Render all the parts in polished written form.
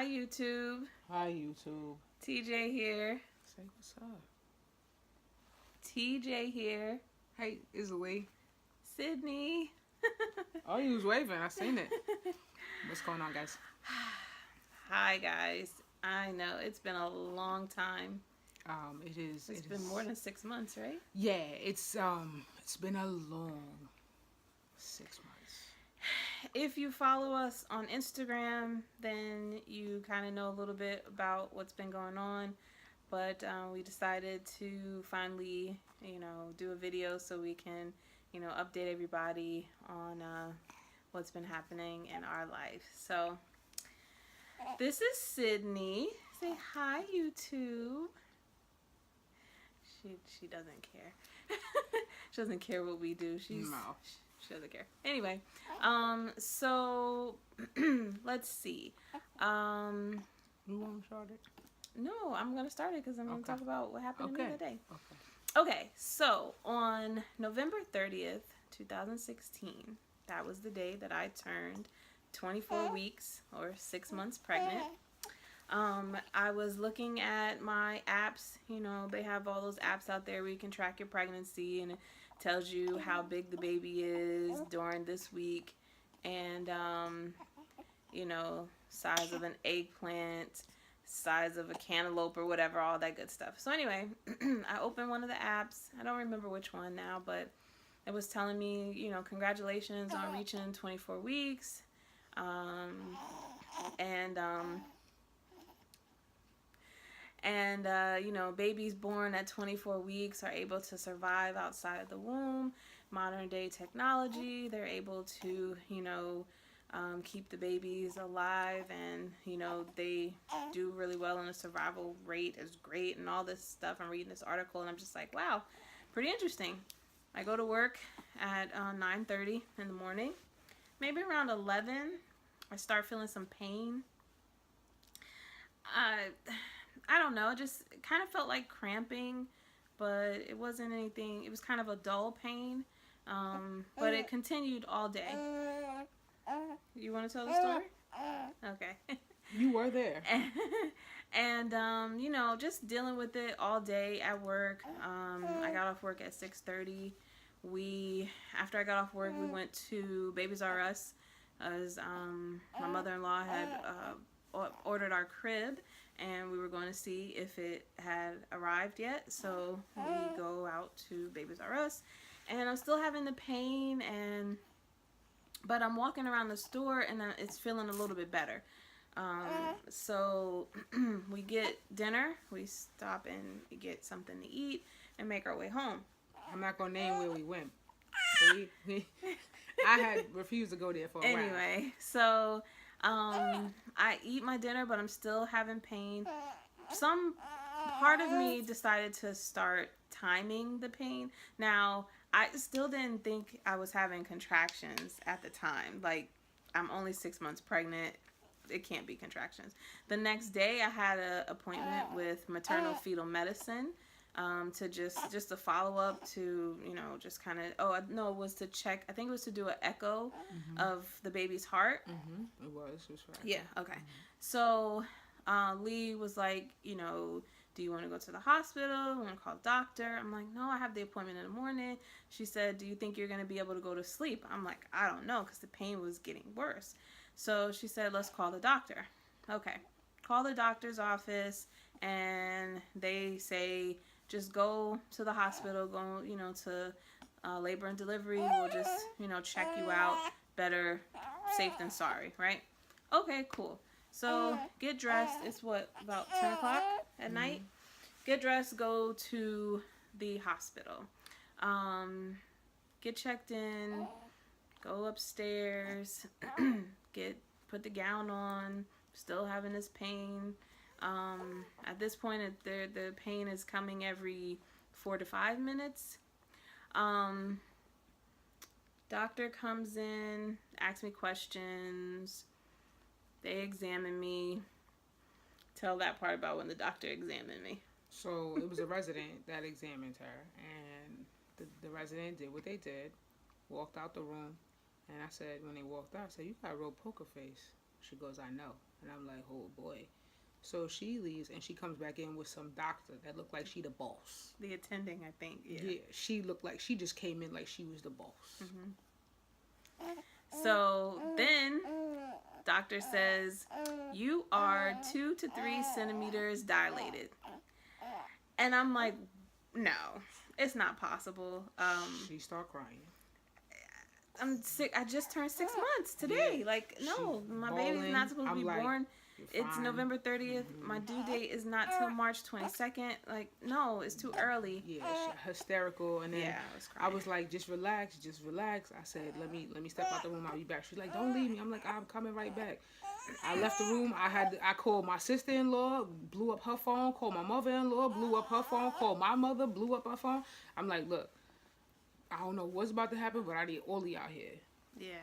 Hi, YouTube. Hi, YouTube. TJ here. Say what's up. TJ here. Hey, Lee. Sydney. Oh, you was waving. I seen it. What's going on, guys? Hi, guys. I know it's been a long time. It is. It's been more than 6 months, right? Yeah, it's been a long 6 months. If you follow us on Instagram, then you kind of know a little bit about what's been going on. But we decided to finally, do a video so we can, update everybody on what's been happening in our life. So this is Sydney. Say hi, YouTube. She doesn't care. She doesn't care what we do. She doesn't care. Anyway, so let's see. You want to start it? No, I'm gonna start it because I'm gonna talk about what happened to me today. Okay. Okay, so on November 30th, 2016, that was the day that I turned 24 weeks or 6 months pregnant. I was looking at my apps. They have all those apps out there where you can track your pregnancy, and it tells you how big the baby is during this week, and size of an eggplant, size of a cantaloupe or whatever, all that good stuff. So anyway, I opened one of the apps. I don't remember which one now, but it was telling me, congratulations on reaching 24 weeks. Babies born at 24 weeks are able to survive outside of the womb. Modern day technology, they're able to, keep the babies alive, and they do really well, and the survival rate is great and all this stuff. I'm reading this article and I'm just like, wow, pretty interesting. I go to work at 9:30 in the morning. Maybe around 11 I start feeling some pain. I don't know, it just kind of felt like cramping, but it wasn't anything. It was kind of a dull pain, but it continued all day. You want to tell the story? Okay. You were there. And just dealing with it all day at work. I got off work at 6:30. After I got off work, we went to Babies R Us, as my mother-in-law had ordered our crib, and we were going to see if it had arrived yet. So we go out to Babies R Us, and I'm still having the pain, but I'm walking around the store and it's feeling a little bit better. So we get dinner, we stop and get something to eat and make our way home. I'm not going to name where we went. I had refused to go there for a while. Anyway, so I eat my dinner, but I'm still having pain. Some part of me decided to start timing the pain. Now, I still didn't think I was having contractions at the time. Like, I'm only 6 months pregnant. It can't be contractions. The next day, I had an appointment with maternal fetal medicine to just a follow up to, just kind of, it was to check. I think it was to do an echo of the baby's heart. It was right. Yeah, okay. So Lee was like, do you want to go to the hospital? Want to call the doctor? I'm like, no, I have the appointment in the morning. She said, do you think you're going to be able to go to sleep? I'm like, I don't know, because the pain was getting worse. So she said, let's call the doctor. Okay. Call the doctor's office, and they say, just go to the hospital, go, to labor and delivery. We'll just, check you out. Better safe than sorry, right? Okay, cool. So get dressed. It's about 10 o'clock at night. Get dressed, go to the hospital. Get checked in, go upstairs, put the gown on, still having this pain. At this point, the pain is coming every 4 to 5 minutes. Doctor comes in, asks me questions. They examine me. Tell that part about when the doctor examined me. So it was a resident that examined her, and the resident did what they did, walked out the room, and I said, when they walked out, I said, you got a real poker face. She goes, I know. And I'm like, oh boy. So she leaves and she comes back in with some doctor that looked like she the boss. The attending, I think. Yeah, she looked like she just came in like she was the boss. So then, doctor says, you are 2 to 3 centimeters dilated. And I'm like, no, it's not possible. She started crying. I'm sick. I just turned 6 months today. Yeah. Like, no, my bawling. baby's not supposed to be I'm like, born. "You're It's fine." November 30th. My due date is not till March 22nd. Like, no, it's too early. Yeah, she hysterical. And then Yeah, I was I crying. was like, just relax. I said, let me step out the room. I'll be back. She's like, don't leave me. I'm like, I'm coming right back. I left the room. I called my sister-in-law, blew up her phone. Called my mother-in-law, blew up her phone. Called my mother, blew up her phone. I'm like, look, I don't know what's about to happen, but I need all of y'all here. Yeah.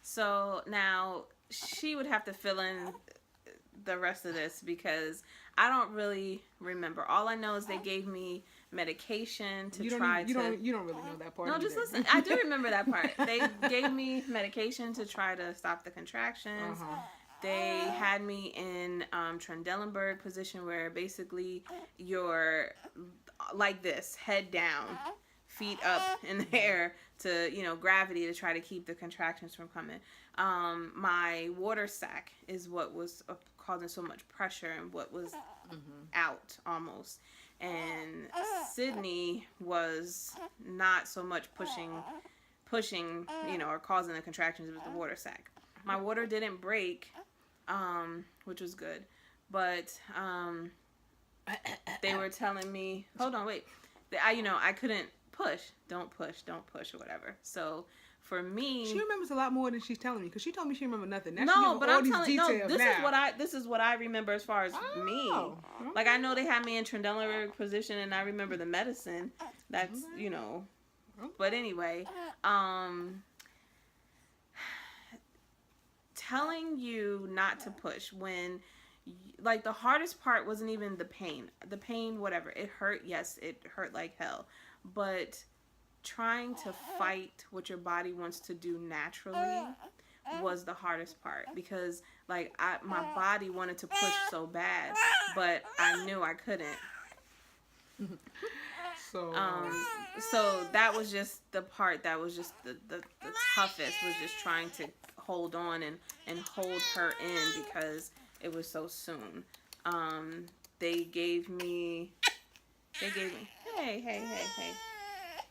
So now she would have to fill in the rest of this because I don't really remember. All I know is they gave me medication to You to. don't really know that part. No, just either. listen. I do remember that part. They gave me medication to try to stop the contractions. They had me in Trendelenburg position where basically you're like this, head down, feet up in the air to, gravity to try to keep the contractions from coming. My water sac is what was causing so much pressure and what was out almost. And Sydney was not so much pushing, or causing the contractions. It was the water sac. My water didn't break, which was good. But they were telling me, hold on, wait. I couldn't push. Don't push, or whatever. So for me, She remembers a lot more than she's telling me because she told me she remembered nothing. Now she no, giving but all I'm these telling you, details this now. is what I remember as far as me. Like I know they had me in Trendelenburg position, and I remember the medicine. That's But anyway, telling you not to push when, like, the hardest part wasn't even the pain. The pain, whatever, it hurt. Yes, it hurt like hell, but trying to fight what your body wants to do naturally was the hardest part because my body wanted to push so bad, but I knew I couldn't. So that was just the part that was just the toughest, was just trying to hold on and hold her in because it was so soon. They gave me hey.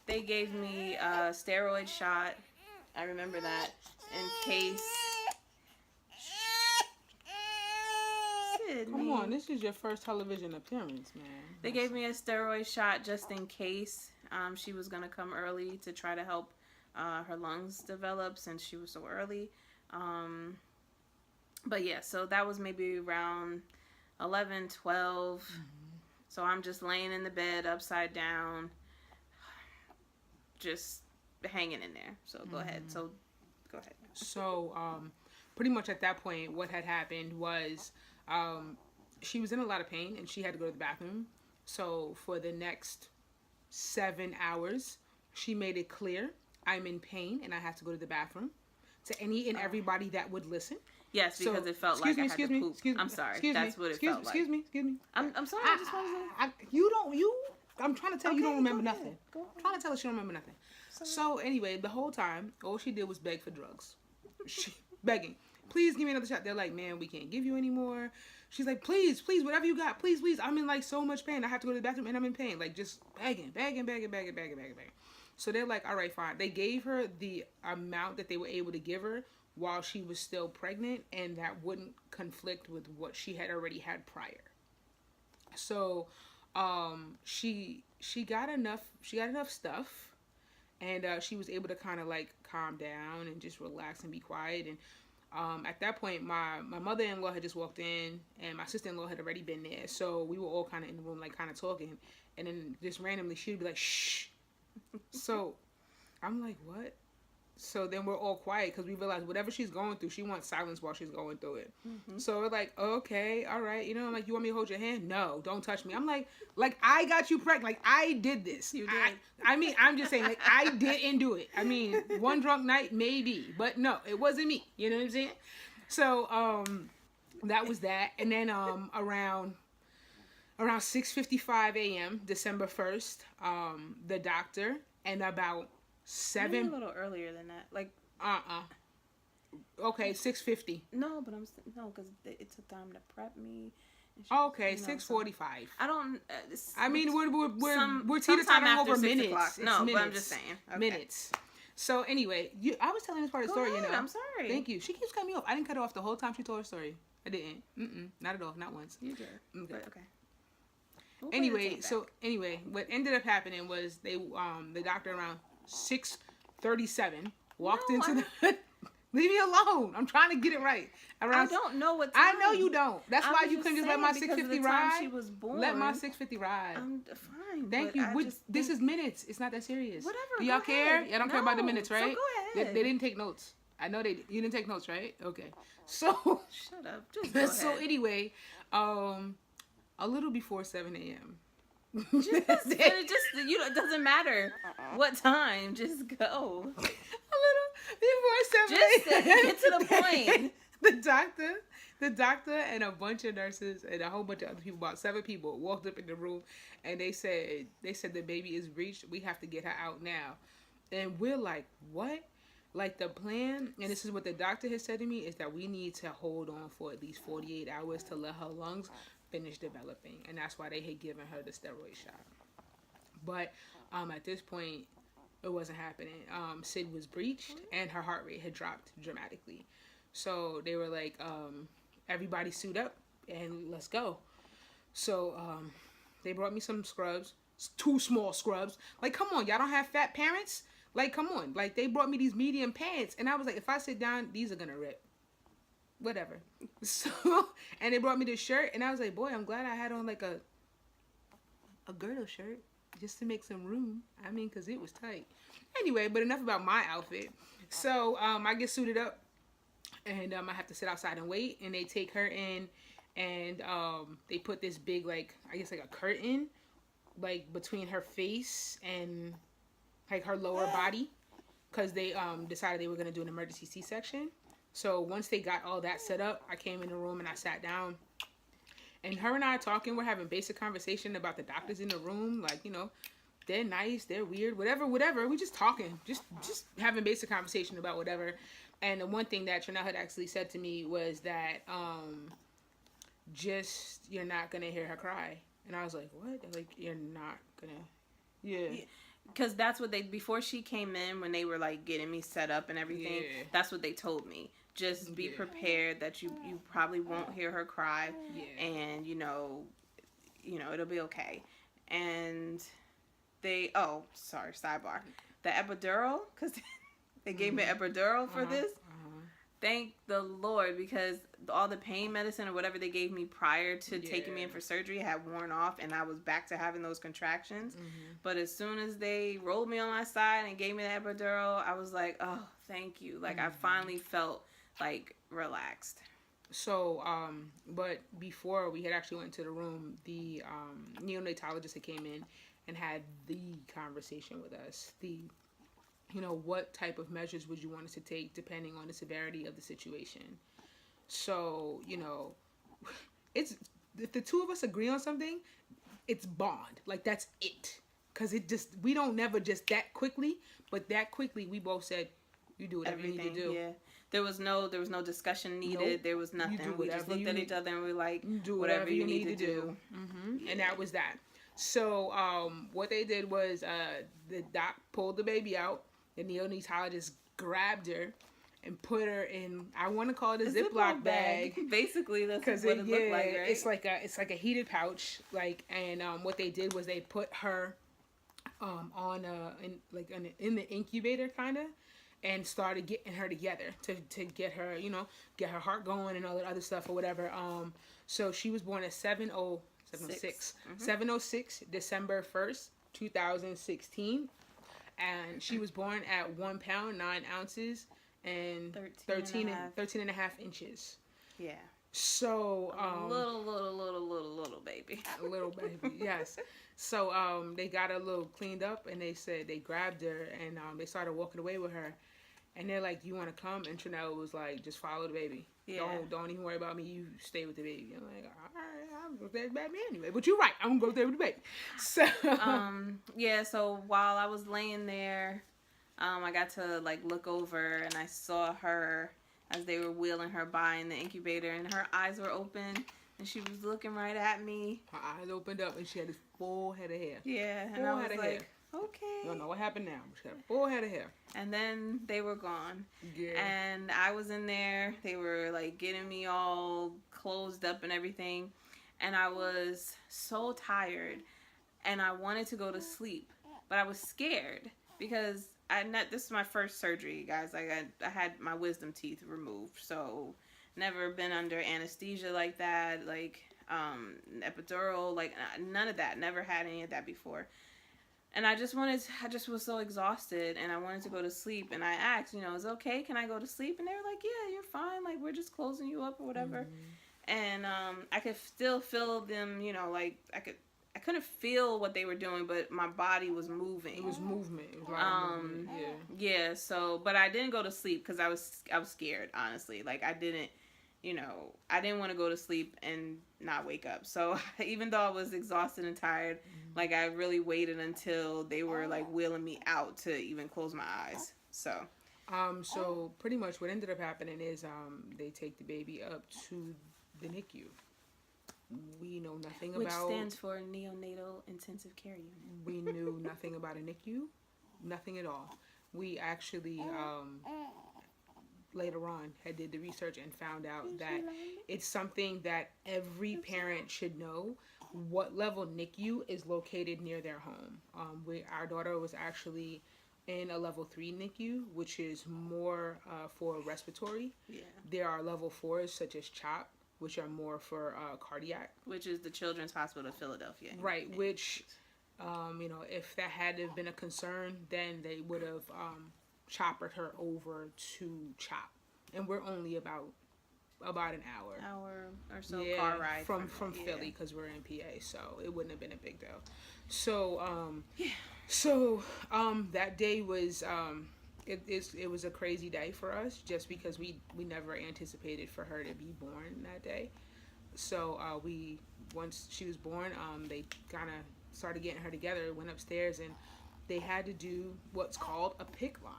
They gave me a steroid shot. I remember that in case. Sydney. Come on, this is your first television appearance, man. They gave me a steroid shot just in case she was going to come early to try to help her lungs develop since she was so early. But yeah, so that was maybe around 11, 12. Mm-hmm. So I'm just laying in the bed upside down, just hanging in there. So go ahead. So pretty much at that point, what had happened was she was in a lot of pain and she had to go to the bathroom. So for the next 7 hours, she made it clear, I'm in pain and I have to go to the bathroom, to any and everybody that would listen. Yes, because it felt like I had to poop. I'm sorry. That's what it felt like. Excuse me. I'm sorry. I just wanted to... I'm trying to tell you don't remember nothing. I'm trying to tell her she don't remember nothing. So anyway, the whole time, all she did was beg for drugs. Begging. Please give me another shot. They're like, man, we can't give you any more. She's like, please, whatever you got. Please. I'm in like so much pain. I have to go to the bathroom and I'm in pain. Like just begging. So they're like, all right, fine. They gave her the amount that they were able to give her while she was still pregnant, and that wouldn't conflict with what she had already had prior. So she got enough stuff, and she was able to kind of like calm down and just relax and be quiet. And at that point, my mother-in-law had just walked in, and my sister-in-law had already been there. So we were all kind of in the room, like kind of talking, and then just randomly she would be like, shh. So I'm like, what? So then we're all quiet because we realized whatever she's going through, she wants silence while she's going through it. Mm-hmm. So we're like, okay, all right. I'm like, you want me to hold your hand? No, don't touch me. I'm like I got you pregnant. Like, I did this. You did. I mean, I'm just saying, like, I didn't do it. I mean, one drunk night, maybe. But no, it wasn't me. You know what I'm saying? So that was that. And then around 6:55 a.m. December 1st, the doctor and about Maybe a 7 little earlier than that. Like, okay, 6:50. no, but no, because it took time to prep me. Okay, you know, 6:45. I don't. I mean, we're sometime teeter-tottering after over 6 minutes. o'clock. It's No, minutes. but I'm just saying. Okay. Minutes. So anyway, I was telling this part of the Go story, ahead, you know. I'm sorry. Thank you. She keeps cutting me off. I didn't cut her off the whole time she told her story. I didn't. Not at all. Not once. You did. Okay. But, okay. We'll play the Anyway, tape so back. anyway, what ended up happening was the doctor around 6:37 walked No, into the. Leave me alone. I'm trying to get it right. I don't know what time. I know you don't. That's I why was you couldn't just let my saying because of 6:50 the time ride. She was born. Let my 6:50 ride. I'm fine. Thank but you. I just This think- is minutes. It's not that serious. Whatever. Do y'all go care? ahead. Y'all don't care about the No, minutes, so right? go ahead. They didn't take notes. I know you didn't take notes, right? Okay. So Shut up. Just go ahead. so anyway, a little before 7 a.m. It doesn't matter what time. Just go. A little before 7 Just a.m. get to the point. The doctor and a bunch of nurses and a whole bunch of other people, about 7 people, walked up in the room and they said the baby is breached. We have to get her out now. And we're like, what? Like the plan, and this is what the doctor has said to me, is that we need to hold on for at least 48 hours to let her lungs finish developing. And that's why they had given her the steroid shot. But at this point, it wasn't happening. Sid was breached and her heart rate had dropped dramatically. So they were like, everybody suit up and let's go. So they brought me some scrubs, 2 small scrubs. Like, come on, y'all don't have fat parents? Like, come on. Like, they brought me these medium pants. And I was like, if I sit down, these are going to rip. Whatever. So, and they brought me this shirt. And I was like, boy, I'm glad I had on, like, a girdle shirt. Just to make some room. I mean, because it was tight. Anyway, but enough about my outfit. So, I get suited up. And I have to sit outside and wait. And they take her in. And they put this big, like, I guess, like a curtain. Like, between her face and... like her lower body, because they decided they were going to do an emergency C-section. So once they got all that set up, I came in the room and I sat down, and her and I are talking. We're having basic conversation about the doctors in the room, like, you know, they're nice, they're weird, whatever. We just talking, just having basic conversation about whatever. And the one thing that Trinell had actually said to me was that just, you're not gonna hear her cry. And I was like, what? They're like, you're not gonna. Yeah. Because that's what before she came in, when they were like getting me set up and everything, that's what they told me. Just be prepared that you probably won't hear her cry, and you know it'll be okay. And sidebar, the epidural, because they gave me an epidural for this. Thank the Lord, because all the pain medicine or whatever they gave me prior to taking me in for surgery had worn off, and I was back to having those contractions. But as soon as they rolled me on my side and gave me the epidural, I was like, oh, thank you. Like, I finally felt, like, relaxed. So, but before we had actually went to the room, the neonatologist that came in and had the conversation with us. What type of measures would you want us to take depending on the severity of the situation? So, it's, if the two of us agree on something, it's bond. Like, that's it. Because we don't never just that quickly, but that quickly we both said, you do whatever you need to do. Yeah. There was no discussion needed. Nope. There was nothing. We just looked at each other and we were like, do whatever you need to do. Yeah. And that was that. So, what they did was, the doc pulled the baby out. The neonatologist grabbed her and put her in, I want to call it a Ziploc bag. Basically, that's what it looked like, right? It's like a heated pouch, and what they did was they put her in the incubator kind of, and started getting her together to get her, get her heart going and all that other stuff or whatever. So she was born at 706 December 1st, 2016. And she was born at 1 pound, 9 ounces, and 13 and a half inches. Yeah. So, little baby. A little baby, yes. So, they got her a little cleaned up, and they said they grabbed her, and they started walking away with her. And they're like, you want to come? And Trinell was like, just follow the baby. Yeah. Don't even worry about me. You stay with the baby. I'm like, all right, I'm gonna stay with the baby anyway. But you're right. I'm gonna go stay with the baby. So yeah. So while I was laying there, I got to like look over and I saw her as they were wheeling her by in the incubator, and her eyes were open and she was looking right at me. her eyes opened up and she had this full head of hair. Yeah, and Full I was head of like, hair. okay. I don't know what happened now. She had a full head of hair. And then they were gone. Yeah. And I was in there. They were like getting me all closed up and everything. And I was so tired. And I wanted to go to sleep. But I was scared because this is my first surgery, guys. Like I had my wisdom teeth removed. So never been under anesthesia like that. Like epidural. Like none of that. Never had any of that before. And I just was so exhausted and I wanted to go to sleep. And I asked, is it okay? Can I go to sleep? And they were like, yeah, you're fine. Like, we're just closing you up or whatever. Mm-hmm. And I could still feel them, like I couldn't feel what they were doing, but my body was moving. It was movement. It was movement. Yeah. So, but I didn't go to sleep because I was scared, honestly. Like I didn't want to go to sleep and not wake up. So even though I was exhausted and tired, like I really waited until they were like wheeling me out to even close my eyes. So pretty much what ended up happening is they take the baby up to the NICU. We know nothing about... Which stands for Neonatal Intensive Care Unit. We knew nothing about a NICU. Nothing at all. We actually... later on had did the research and found out that it's something that every parent should know what level NICU is located near their home. Our daughter was actually in a level 3 NICU, which is more for respiratory. Yeah. There are level 4s such as CHOP, which are more for cardiac. Which is the Children's Hospital of Philadelphia. Right, which, if that had to have been a concern, then they would have choppered her over to CHOP. And we're only about an hour or so car ride from Philly, because we're in PA, so it wouldn't have been a big deal. So that day was it was a crazy day for us, just because we never anticipated for her to be born that day. So once she was born, they kind of started getting her together, went upstairs, and they had to do what's called a PICC line.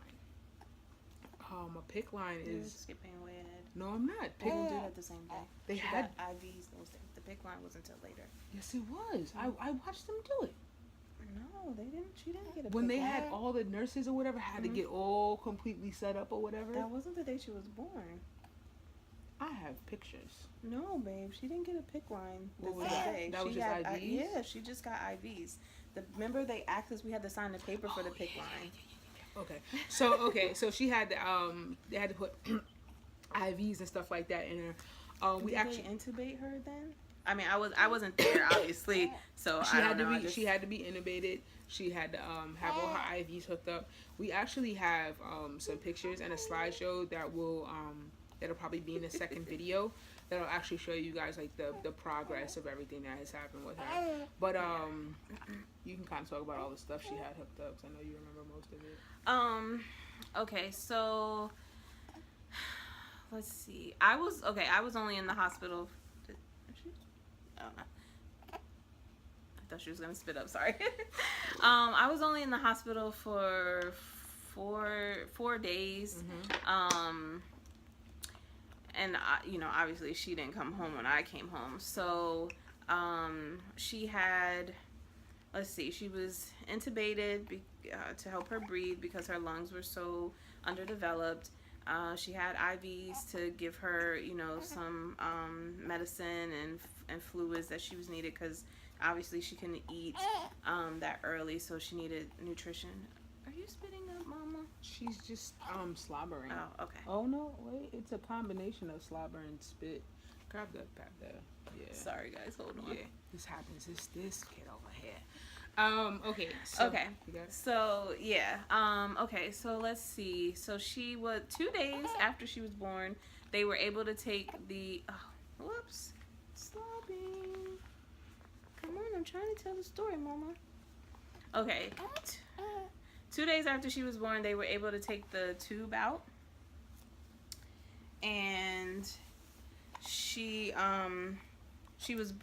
A PICC line is... skipping way ahead. No, I'm not. They didn't do it at the same day. They had IVs. Those things. The PICC line wasn't until later. Yes, it was. I watched them do it. No, they didn't. She didn't get a when PICC they line. had all the nurses or whatever had to get all completely set up or whatever. That wasn't the day she was born. I have pictures. No, babe, she didn't get a PICC line the What was same that? day. That was She just had IVs? yeah, she just got IVs. Remember they asked us, we had to sign the paper for the PICC line. Okay, so she had to they had to put IVs and stuff like that in her. Did they intubate her then? I mean, I wasn't there obviously, so she I don't know. She had to be intubated. She had to have all her IVs hooked up. We actually have some pictures and a slideshow that'll probably be in the second video. That'll actually show you guys like the progress of everything that has happened with her. But you can kind of talk about all the stuff she had hooked up, 'cause I know you remember most of it. Okay, so let's see. I was only in the hospital. I don't know. I thought she was gonna spit up. Sorry. I was only in the hospital for four days. Mm-hmm. And obviously she didn't come home when I came home. So she had, she was intubated to help her breathe because her lungs were so underdeveloped. She had IVs to give her, some medicine and fluids that she was needed, because obviously she couldn't eat that early, so she needed nutrition. Are you spitting up, Mama? She's just slobbering. Oh, okay. Oh no, wait! It's a combination of slobber and spit. Grab that. Yeah. Sorry, guys. Hold on. Yeah, this happens. This kid over here. Okay. So, okay. So yeah. Okay. So let's see. So she was 2 days after she was born. They were able to take the. Oh, whoops. Slobbing. Come on, I'm trying to tell the story, Mama. Okay. 2 days after she was born, they were able to take the tube out. And she she was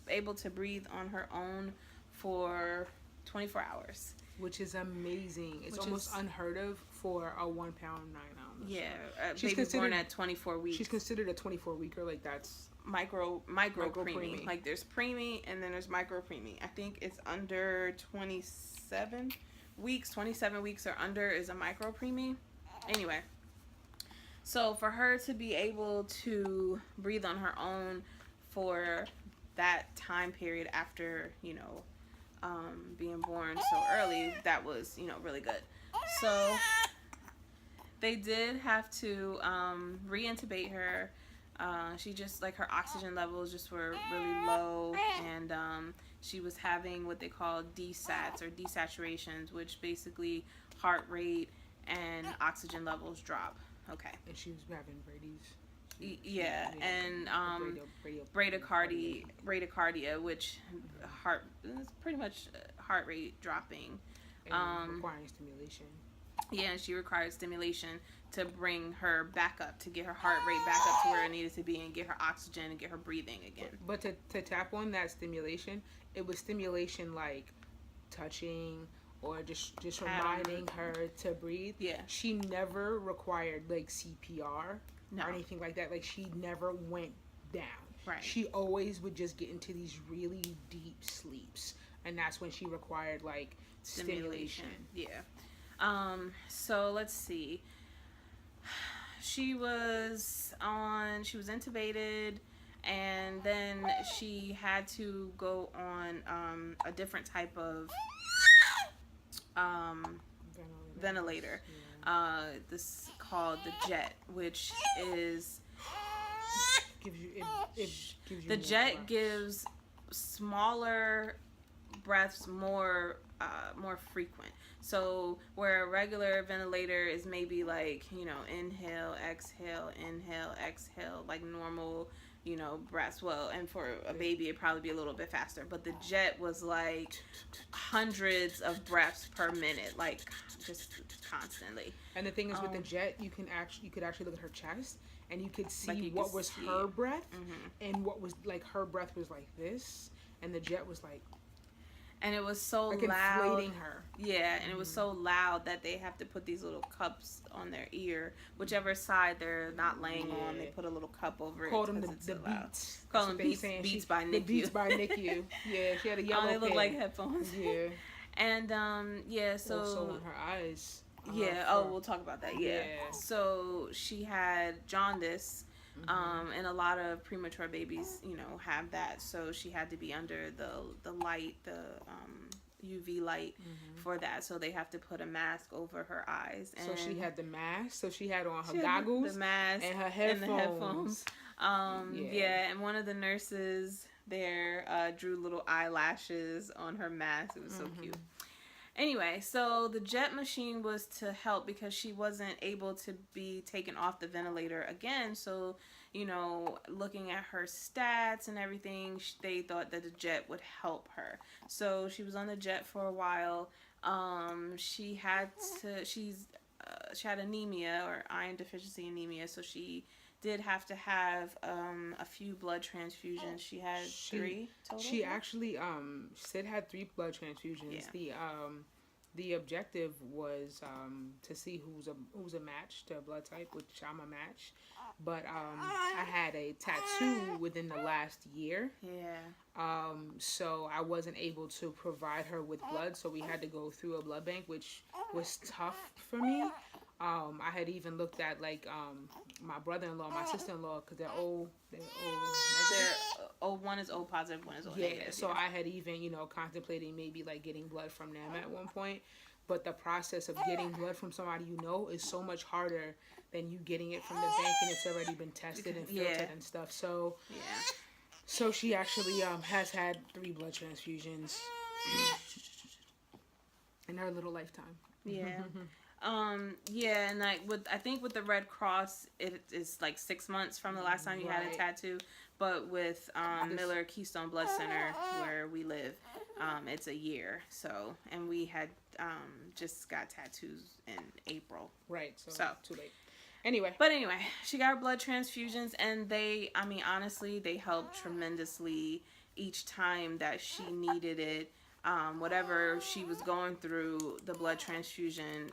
able to breathe on her own for 24 hours. Which is amazing. It's Which almost is- unheard of for a 1 pound 9 ounce. Yeah, She's baby born considered- at 24 weeks. She's considered a 24 weeker. Like that's micro preemie. preemie. Like there's preemie and then there's micro preemie. I think it's under 27 weeks. 27 weeks or under is a micro preemie. Anyway, so for her to be able to breathe on her own for that time period after, being born so early, that was, really good. So they did have to re-intubate her. She just, like, her oxygen levels just were really low, and she was having what they call desats or desaturations, which basically heart rate and oxygen levels drop. Okay. and she was having Brady's. Yeah, and bradycardia, which is pretty much heart rate dropping. And requiring stimulation. Yeah, and she required stimulation to bring her back up, to get her heart rate back up to where it needed to be, and get her oxygen and get her breathing again. But to tap on that stimulation, it was stimulation like touching or just reminding her to breathe. Yeah. She never required like CPR No. or anything like that. Like she never went down. Right. She always would just get into these really deep sleeps, and that's when she required like stimulation. Yeah. So let's see. She was intubated, and then she had to go on a different type of ventilator. This called the jet, which is Gives you it gives you the more jet breaths. gives smaller breaths more frequent. So where a regular ventilator is maybe like, inhale, exhale, like normal, breaths. Well, and for a baby it'd probably be a little bit faster. But the jet was like hundreds of breaths per minute, like just constantly. And the thing is, with the jet, you could actually look at her chest, and you could see Like you what could was see her it. breath, and what was like her breath was like this, and the jet was like And it was so loud. inflating her. Yeah, and it was so loud that they have to put these little cups on their ear, whichever side they're not laying on. They put a little cup over it. Called them 'cause the it's so loud. beats. Call That's them what they beats, saying. beats She- by the NICU. Beats by NICU. Yeah, she had a yellow. They look pen. like headphones. Yeah. And yeah, so Also on her eyes. yeah. We'll talk about that. Yeah. Yeah. So she had jaundice. And a lot of premature babies, have that. So she had to be under the light, the UV light for that. So they have to put a mask over her eyes. And So she had the mask. So she had on her she had goggles, the mask, and her and the headphones. headphones. Yeah. And one of the nurses there drew little eyelashes on her mask. It was so cute. Anyway, so the jet machine was to help because she wasn't able to be taken off the ventilator again. So, looking at her stats and everything, they thought that the jet would help her. So she was on the jet for a while. She had anemia or iron deficiency anemia, so she did have to have a few blood transfusions. She had 3 total. She actually Sid had 3 blood transfusions. Yeah. The objective was to see who's a match to a blood type, which I'm a match. But I had a tattoo within the last year. Yeah. So I wasn't able to provide her with blood, so we had to go through a blood bank, which was tough for me. I had even looked at like my brother-in-law, my sister-in-law, because they're old. One is O positive, one is O Yeah, negative. so I had even, contemplating maybe like getting blood from them at one point. But the process of getting blood from somebody is so much harder than you getting it from the bank, and it's already been tested and filtered and stuff. So Yeah. so she actually has had 3 blood transfusions in her little lifetime. Yeah. Yeah, and I think with the Red Cross, it is like 6 months from the last time you had a Right. tattoo. But with Miller Keystone Blood Center, where we live, it's a year. So, and we had just got tattoos in April. Right, so So. too late. Anyway. But anyway, she got her blood transfusions, and honestly, they helped tremendously each time that she needed it. Whatever she was going through, the blood transfusion,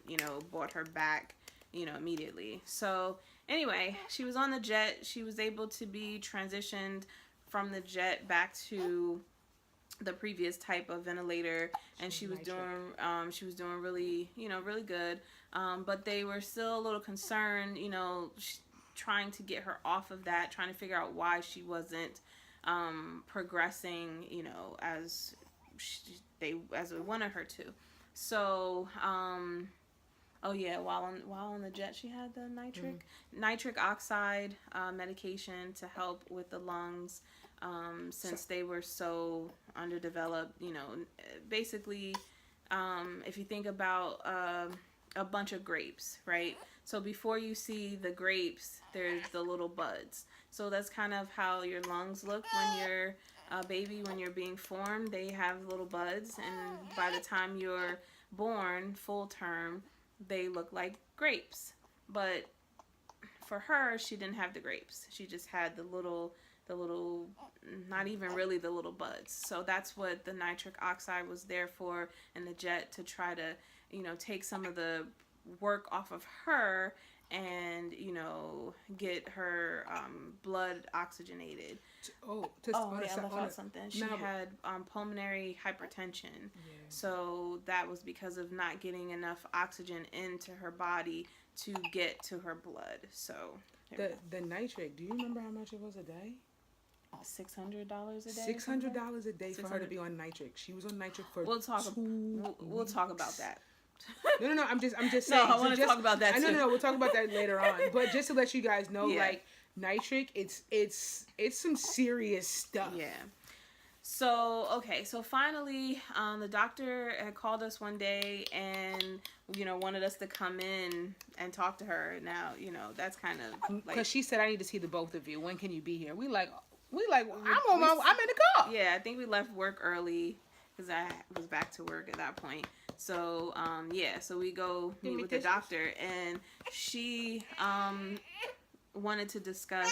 brought her back, immediately. So anyway, she was on the jet. She was able to be transitioned from the jet back to the previous type of ventilator, and she was doing really, really good. But they were still a little concerned, trying to get her off of that, trying to figure out why she wasn't progressing, as we wanted her to. So, oh yeah, while on the jet, she had the nitric oxide medication to help with the lungs. Since they were so underdeveloped, basically, if you think about a bunch of grapes, right? So before you see the grapes, there's the little buds. So that's kind of how your lungs look when you're a baby, when you're being formed. They have little buds, and by the time you're born, full term, they look like grapes. But for her, she didn't have the grapes. She just had the little, not even really the little buds. So that's what the nitric oxide was there for in the jet, to try to, take some of the work off of her and, get her blood oxygenated. I left out something. She had pulmonary hypertension. Yeah. So that was because of not getting enough oxygen into her body to get to her blood. So the nitric, do you remember how much it was a day? $600 a day. $600 a day for her to be on nitric. She was on nitric for We'll talk about that. No. I'm just saying. No, I want to talk about that too. No. We'll talk about that later on. But just to let you guys know, like nitric, it's some serious stuff. Yeah. So finally, the doctor had called us one day and wanted us to come in and talk to her. Now that's kind of like, because she said, I need to see the both of you. When can you be here? We like I'm in the car. Yeah, I think we left work early because I was back to work at that point. So so we go meet with the doctor, and she wanted to discuss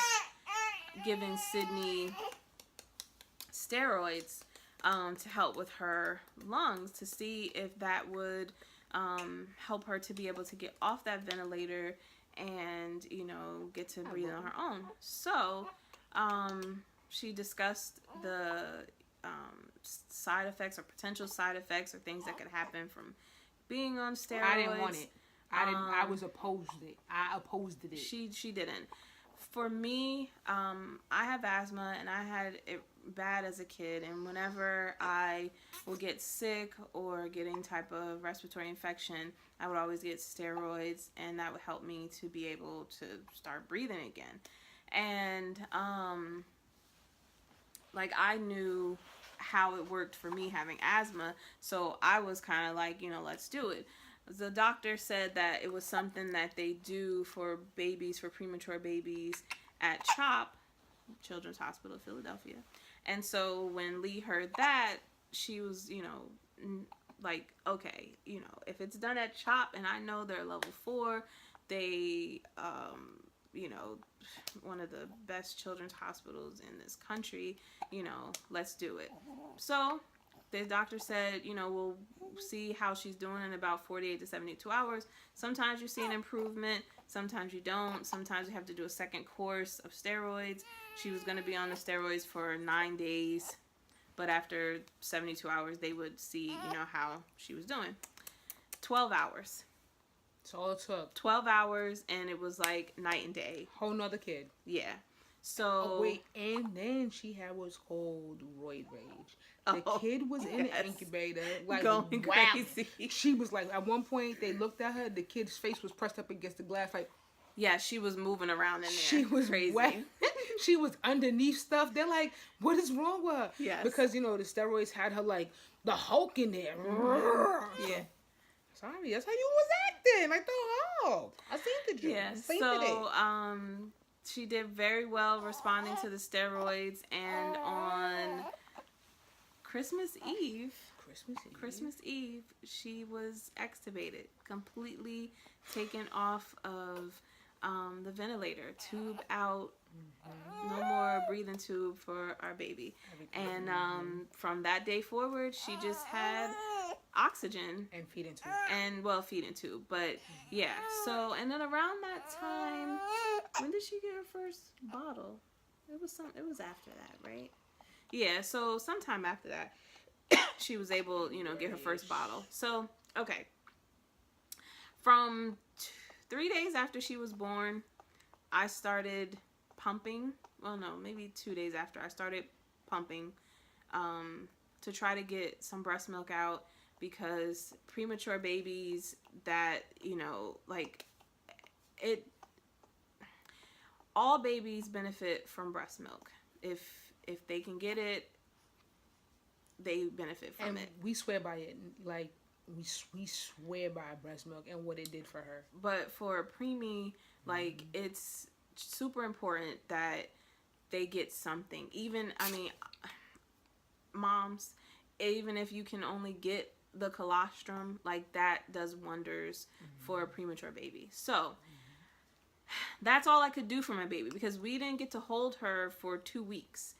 giving Sydney steroids to help with her lungs, to see if that would help her to be able to get off that ventilator and get to breathe on her own. So she discussed the side effects or potential side effects or things that could happen from being on steroids. I didn't want it. I was opposed to it. I opposed it. She didn't. For me, I have asthma, and I had it bad as a kid, and whenever I would get sick or get any type of respiratory infection, I would always get steroids, and that would help me to be able to start breathing again. And I knew how it worked for me having asthma, so I was kind of like, let's do it. The doctor said that it was something that they do for babies, for premature babies at CHOP, Children's Hospital of Philadelphia. And so when Lee heard that, she was, like, okay, if it's done at CHOP and I know they're level 4, they, one of the best children's hospitals in this country, let's do it. So the doctor said, we'll see how she's doing in about 48 to 72 hours. Sometimes you see an improvement. Sometimes you don't. Sometimes you have to do a second course of steroids. She was going to be on the steroids for 9 days. But after 72 hours, they would see, how she was doing. 12 hours. That's all it took. 12 hours, and it was like night and day. Whole nother kid. Yeah. So. Oh, wait, and then she had what's called roid rage. The kid was in the incubator, like, going crazy. She was like, at one point, they looked at her, the kid's face was pressed up against the glass, like. Yeah, she was moving around in there. She was crazy. She was underneath stuff. They're like, what is wrong with her? Yes. Because, the steroids had her, like, the Hulk in there. Yeah. Sorry, that's how you was acting, like the Hulk. I seen the joke. Yeah, so, she did very well responding to the steroids, and on Christmas Eve, she was extubated, completely taken off of the ventilator, tube out, no more breathing tube for our baby. And from that day forward, she just had oxygen and feeding tube. And well, feeding tube, but yeah. So and then around that time, when did she get her first bottle? It was after that, right? Yeah. So sometime after that, she was able, get her first bottle. So okay. From 3 days after she was born, I started pumping. Well, no, maybe 2 days after I started pumping to try to get some breast milk out, because premature babies that, all babies benefit from breast milk. If they can get it, they benefit from it. We swear by it. Like, we swear by breast milk and what it did for her. But for a preemie, it's super important that they get something. Even, moms, even if you can only get the colostrum, that does wonders for a premature baby. So that's all I could do for my baby, because we didn't get to hold her for 2 weeks.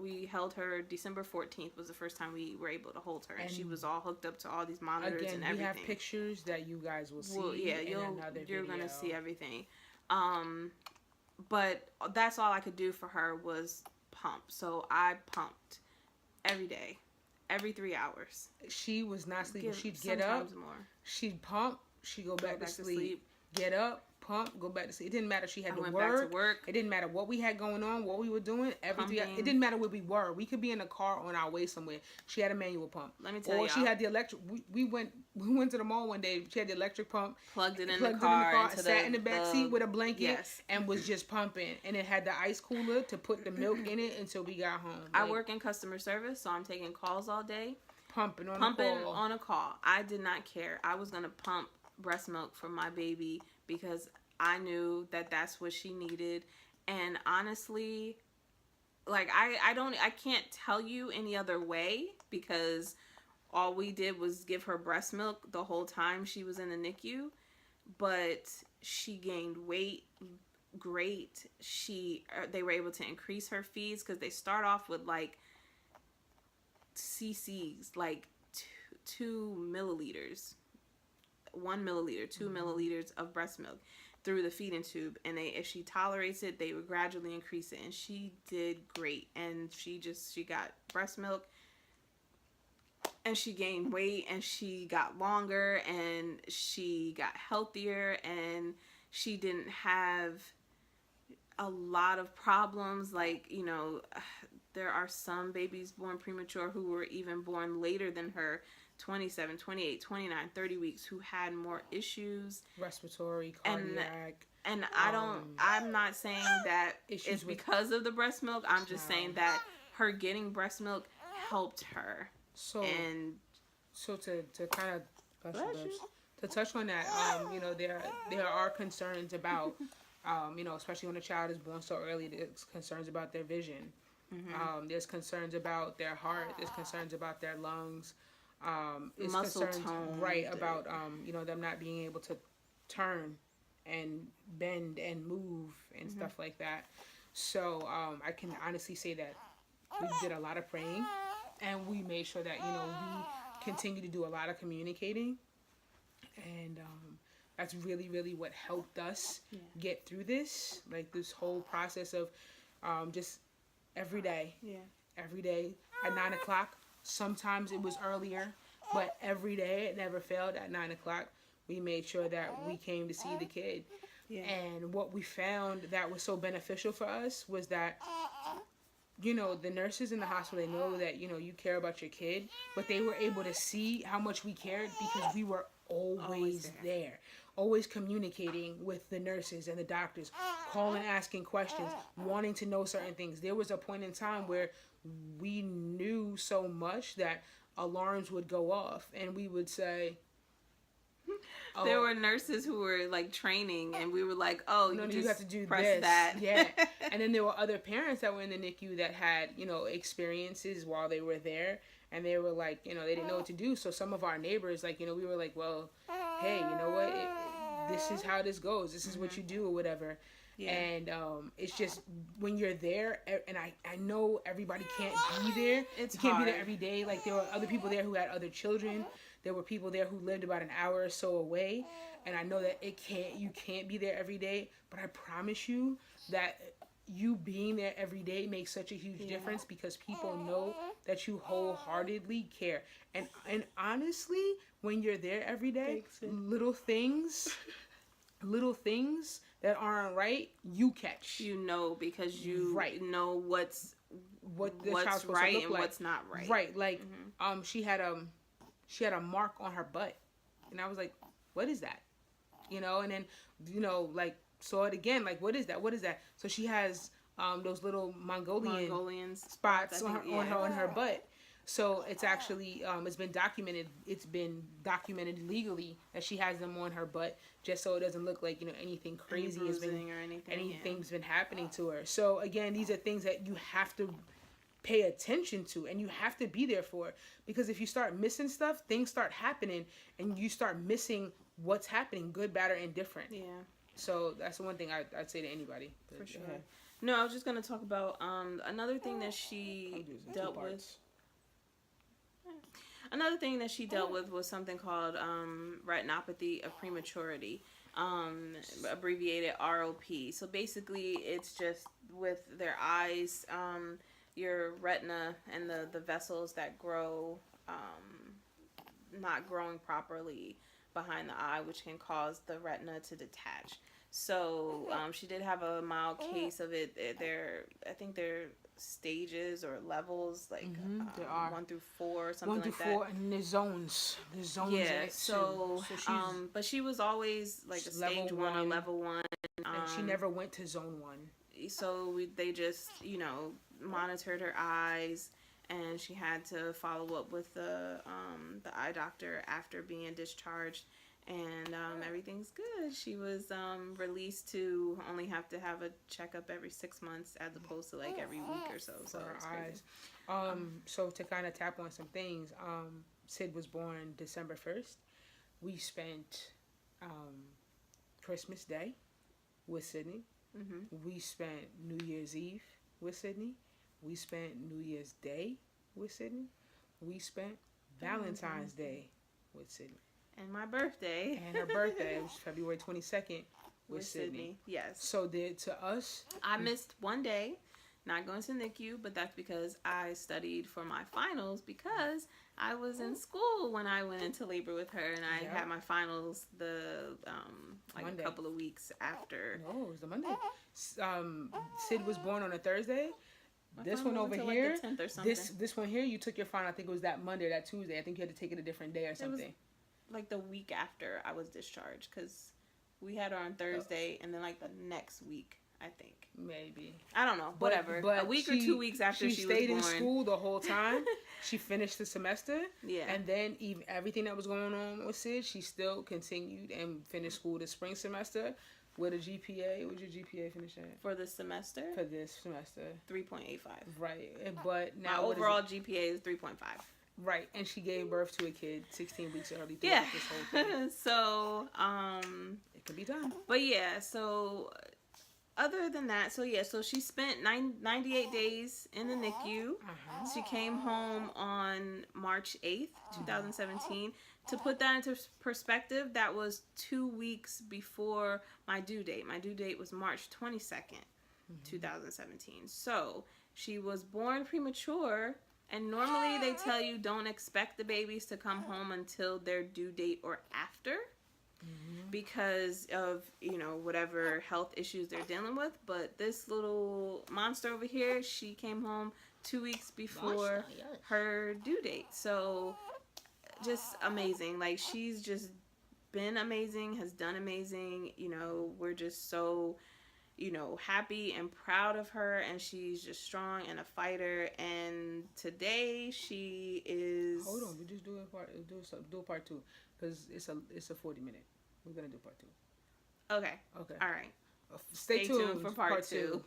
We held her December 14th was the first time we were able to hold her, and she was all hooked up to all these monitors and everything. We have pictures that you guys will see. Well, yeah, you're gonna see everything. But that's all I could do for her was pump. So I pumped every day, every 3 hours. She was not sleeping. She'd get up, more. She'd pump, she'd go back to sleep. Get up, pump, go back to sleep. It didn't matter. She had to work. Back to work. It didn't matter what we had going on, what we were doing. It didn't matter where we were. We could be in a car on our way somewhere. She had a manual pump. Let me tell you. Or she had the electric. We went to the mall one day. She had the electric pump. Plugged it in the car. Sat in the back seat with a blanket. And was just pumping. And it had the ice cooler to put the milk in it until we got home. I work in customer service, so I'm taking calls all day. Pumping on a call. I did not care. I was gonna pump breast milk for my baby because I knew that that's what she needed. And honestly, I can't tell you any other way, because all we did was give her breast milk the whole time she was in the NICU. But she gained weight great. They were able to increase her feeds, because they start off with cc's, 2 milliliters, 1 milliliter, 2 milliliters of breast milk through the feeding tube, and if she tolerates it, they would gradually increase it, and she did great. And she got breast milk, and she gained weight, and she got longer, and she got healthier, and she didn't have a lot of problems. There are some babies born premature who were even born later than her, 27, 28, 29, 30 weeks, who had more issues. Respiratory, cardiac. And I'm not saying that it's because of the breast milk. I'm just saying that her getting breast milk helped her. So to kind of to touch on that, there are concerns about, especially when a child is born so early, there's concerns about their vision. Mm-hmm. There's concerns about their heart. There's concerns about their lungs. It's muscle concerns, tone, right, about them not being able to turn and bend and move and stuff like that. So I can honestly say that we did a lot of praying, and we made sure that we continue to do a lot of communicating, and that's really, really what helped us get through this whole process of just every day at 9 o'clock. Sometimes it was earlier, but every day it never failed. At 9 o'clock, we made sure that we came to see the kid. Yeah. And what we found that was so beneficial for us was that, the nurses in the hospital, they know that, you care about your kid, but they were able to see how much we cared because we were always there. Always communicating with the nurses and the doctors, calling, asking questions, wanting to know certain things. There was a point in time where we knew so much that alarms would go off, and we would say, there were nurses who were training, and we were like, "Oh, no, you have to do press this." That. Yeah. And then there were other parents that were in the NICU that had experiences while they were there, and they were they didn't know what to do. So some of our neighbors, we were like, well, hey, you know what? this is how this goes. This is what you do or whatever. Yeah. And it's just when you're there, and I know everybody can't be there. It's you can't hard. be there every day. Like, there were other people there who had other children. There were people there who lived about an hour or so away. And I know that you can't be there every day. But I promise you that you being there every day makes such a huge difference, because people know that you wholeheartedly care. And honestly, when you're there every day, little things that aren't right, you catch. You know, because you know what the child's supposed right to look and like. what's not right. Right, like she had a mark on her butt, and I was like, what is that? You know, and then like saw it again, like, what is that? What is that? So she has those little Mongolian spots on her butt. So it's actually it's been documented. It's been documented legally that she has them on her butt, just so it doesn't look like anything crazy has been anything's been happening to her. So again, these are things that you have to pay attention to, and you have to be there for, because if you start missing stuff, things start happening, and you start missing what's happening, good, bad, or indifferent. Yeah. So that's the one thing I'd say to anybody. For sure. No, I was just gonna talk about another thing that she dealt with. Another thing that she dealt with was something called retinopathy of prematurity, abbreviated ROP. So basically, it's just with their eyes, your retina and the vessels that grow, not growing properly behind the eye, which can cause the retina to detach. So she did have a mild case of it. I think they're stages or levels, like there are 1 through 4 or something 1 through like 4, and there's zones. Yeah. So but she was always like a stage 1 or level 1. And she never went to zone 1. So they just monitored her eyes, and she had to follow up with the eye doctor after being discharged. And everything's good. She was released to only have to have a checkup every 6 months, as opposed to like every week or so. So her it's eyes. crazy. So to kind of tap on some things, Sid was born December 1st. We spent Christmas Day with Sydney. We spent New Year's Eve with Sydney. We spent New Year's Day with Sydney. We spent Valentine's Day with Sydney. And my birthday. And her birthday, was February 22nd, with Sydney. Yes. So to us, I missed one day, not going to NICU, but that's because I studied for my finals, because I was in school when I went into labor with her, and I had my finals Monday. a couple of weeks after. No, it was the Monday. Sid was born on a Thursday. This one over here, like the 10th or something. this one here, you took your final. I think it was that Monday or that Tuesday. I think you had to take it a different day or something. Like the week after I was discharged, because we had her on Thursday, and then like the next week, I think. Maybe. I don't know. Whatever. But a week or 2 weeks after she was born. She stayed in school the whole time. She finished the semester. Yeah. And then even everything that was going on with Sid, she still continued and finished school the spring semester with a GPA. What did your GPA finish at? For this semester? For this semester. 3.85. Right. But now my overall GPA is 3.5. Right, and she gave birth to a kid 16 weeks early. Yeah. This whole thing. So, it can be done. But yeah, so other than that, so she spent 98 days in the NICU. She came home on March 8th, 2017. To put that into perspective, that was 2 weeks before my due date. My due date was March 22nd, 2017. So she was born premature. And normally they tell you don't expect the babies to come home until their due date or after, because of, whatever health issues they're dealing with. But this little monster over here, she came home 2 weeks before her due date. So just amazing. Like, she's just been amazing, has done amazing. We're just so happy and proud of her, and she's just strong and a fighter. And today she is. Hold on, we just do a part 2, because it's a 40-minute. We're gonna do part 2. Okay. Okay. All right. Stay tuned for part 2.